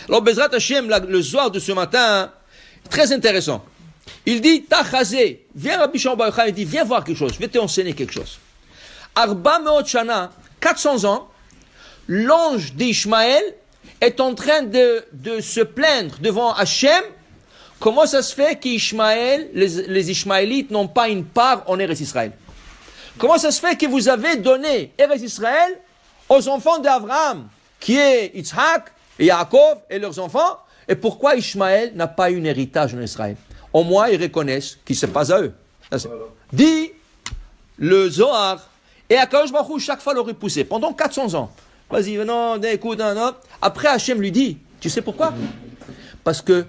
Alors, Bezrat Hashem, le Zohar de ce matin, très intéressant. Il dit, Tachazé, viens Rabbi Shimon Bar Yochai, il dit, viens voir quelque chose, je vais t'enseigner quelque chose. Arba Meot Shana, 400 ans, l'ange d'Ishmaël est en train de se plaindre devant Hachem. Comment ça se fait qu'Ishmaël, les Ishmaélites n'ont pas une part en Eretz Israël? Comment ça se fait que vous avez donné Eretz Israël aux enfants d'Abraham, qui est Yitzhak et Yaakov et leurs enfants, et pourquoi Ishmaël n'a pas eu un héritage en Israël? Au moins, ils reconnaissent qu'il ne se passe à eux. Dit le Zohar, et Akadosh Baruch Hu, chaque fois, le repoussait pendant 400 ans. Vas-y, non, écoute, non. Après, Hachem lui dit, tu sais pourquoi? Parce que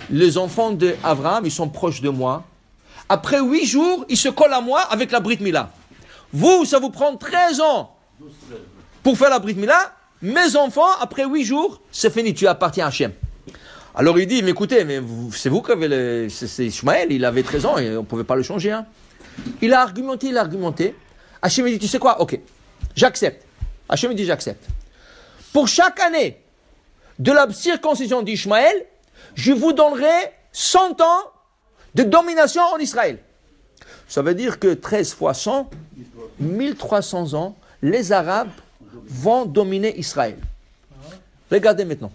les enfants d'Abraham, ils sont proches de moi. Après 8 jours, ils se collent à moi avec la Brit Mila. Vous, ça vous prend 13 ans pour faire la Brit Mila. Mes enfants, après 8 jours, c'est fini, tu appartiens à Hachem. Alors il dit, mais écoutez, c'est vous qui avez c'est Ishmaël, il avait 13 ans et on ne pouvait pas le changer. Hein. Il a argumenté. Hachem dit, tu sais quoi? Ok, j'accepte. Hachem dit, j'accepte. Pour chaque année de la circoncision d'Ishmaël, je vous donnerai 100 ans de domination en Israël. Ça veut dire que 13 fois 100, 1300 ans, les Arabes vont dominer Israël. Regardez maintenant.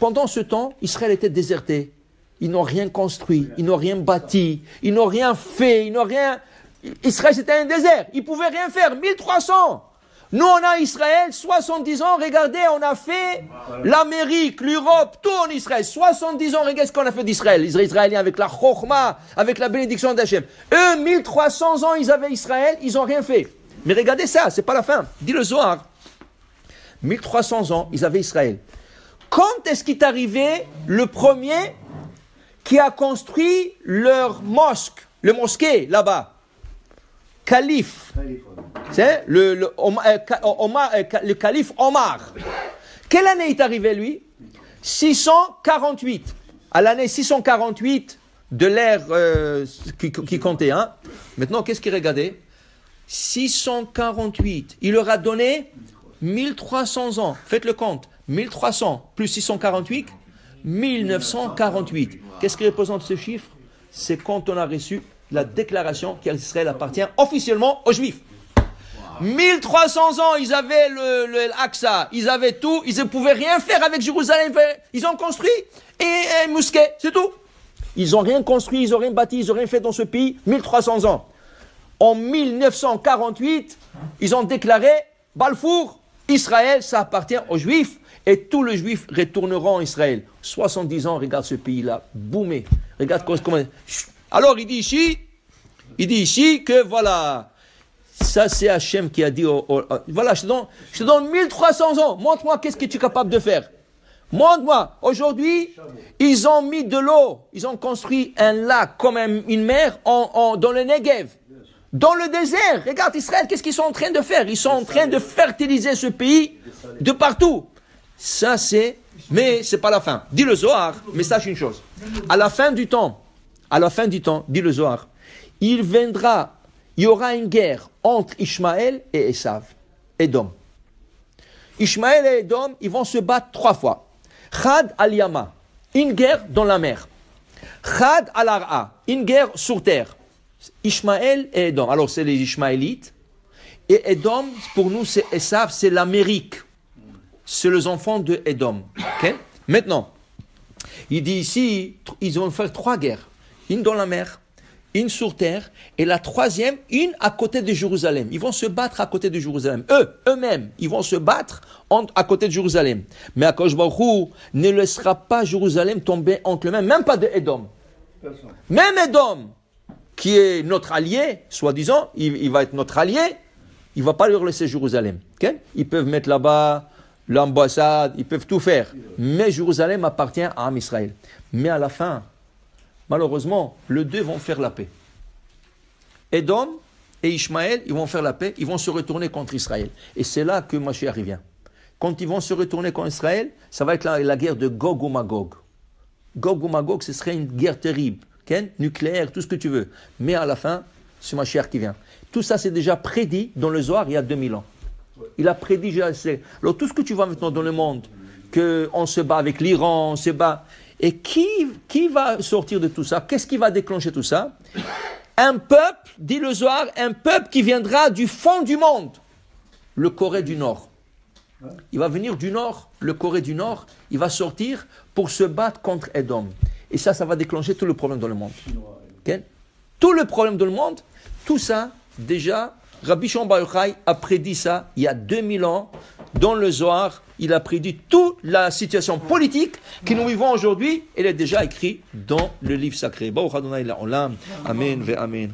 Pendant ce temps, Israël était déserté. Ils n'ont rien construit, ils n'ont rien bâti, ils n'ont rien fait, Israël, c'était un désert. Ils ne pouvaient rien faire. 1300. Nous, on a Israël, 70 ans. Regardez, on a fait l'Amérique, l'Europe, tout en Israël. 70 ans, regardez ce qu'on a fait d'Israël. Les Israéliens avec la Chokhma, avec la bénédiction d'Hachem. Eux, 1300 ans, ils avaient Israël, ils n'ont rien fait. Mais regardez ça, c'est pas la fin. Dit le Zohar. 1300 ans, ils avaient Israël. Quand est-ce qu'il est arrivé le premier qui a construit leur le mosquée là-bas? Calife. C'est le calife Omar. Quelle année est arrivé lui? 648. À l'année 648 de l'ère qui comptait. Hein. Maintenant, qu'est-ce qu'il regardait? 648. Il leur a donné 1300 ans. Faites le compte. 1300 plus 648, 1948. Qu'est-ce qui représente ce chiffre? C'est quand on a reçu la déclaration qu'Israël appartient officiellement aux Juifs. 1300 ans, ils avaient l'Aqsa, ils avaient tout, ils ne pouvaient rien faire avec Jérusalem. Ils ont construit et mosquée, c'est tout. Ils n'ont rien construit, ils n'ont rien bâti, ils n'ont rien fait dans ce pays. 1300 ans. En 1948, ils ont déclaré Balfour, Israël, ça appartient aux Juifs. Et tous les Juifs retourneront en Israël. 70 ans, regarde ce pays-là, boumé. Regarde comment... Alors, il dit ici que voilà, ça c'est Hachem qui a dit, voilà, je te donne 1300 ans, montre-moi qu'est-ce que tu es capable de faire. Montre-moi. Aujourd'hui, ils ont mis de l'eau, ils ont construit un lac comme une mer dans le Negev. Dans le désert, regarde Israël, qu'est-ce qu'ils sont en train de faire? Ils sont en train de fertiliser ce pays de partout. Ça mais c'est pas la fin. Dit le Zohar, mais sache une chose. À la fin du temps, dit le Zohar, il y aura une guerre entre Ishmaël et Esav, Édom. Ishmaël et Édom, ils vont se battre 3 fois. Chad al-Yama, une guerre dans la mer. Chad al-Ar'a, une guerre sur terre. Ishmaël et Édom. Alors c'est les Ishmaélites. Et Édom, pour nous, c'est Esav, c'est l'Amérique. C'est les enfants de Édom. Okay? Maintenant, il dit ici, ils vont faire 3 guerres. Une dans la mer, une sur terre, et la troisième, une à côté de Jérusalem. Ils vont se battre à côté de Jérusalem. Eux-mêmes, ils vont se battre à côté de Jérusalem. Mais Akadosh Baruch Hu ne laissera pas Jérusalem tomber entre les mains, même pas de Édom. Même Édom, qui est notre allié, soi-disant, il va être notre allié, il ne va pas leur laisser Jérusalem. Okay? Ils peuvent mettre là-bas l'ambassade, ils peuvent tout faire. Mais Jérusalem appartient à Am Israël. Mais à la fin, malheureusement, les deux vont faire la paix. Édom et Ishmaël, ils vont faire la paix, ils vont se retourner contre Israël. Et c'est là que Mashiach revient. Quand ils vont se retourner contre Israël, ça va être la guerre de Gog ou Magog. Gog ou Magog, ce serait une guerre terrible, nucléaire, tout ce que tu veux. Mais à la fin, c'est Mashiach qui vient. Tout ça, c'est déjà prédit dans le Zohar il y a 2000 ans. Il a prédit, alors tout ce que tu vois maintenant dans le monde, qu'on se bat avec l'Iran, on se bat. Et qui va sortir de tout ça? Qu'est-ce qui va déclencher tout ça? Un peuple, dit le Zohar, un peuple qui viendra du fond du monde, le Corée du Nord. Il va venir du Nord, le Corée du Nord, il va sortir pour se battre contre Edom. Et ça va déclencher tout le problème dans le monde. Okay? Tout le problème dans le monde, tout ça, déjà, Rabbi Shimon Bar Yochai a prédit ça il y a 2000 ans. Dans le Zohar, il a prédit toute la situation politique que nous vivons aujourd'hui. Elle est déjà écrite dans le livre sacré. Baruch Adonai La'olam. Amen ve Amen.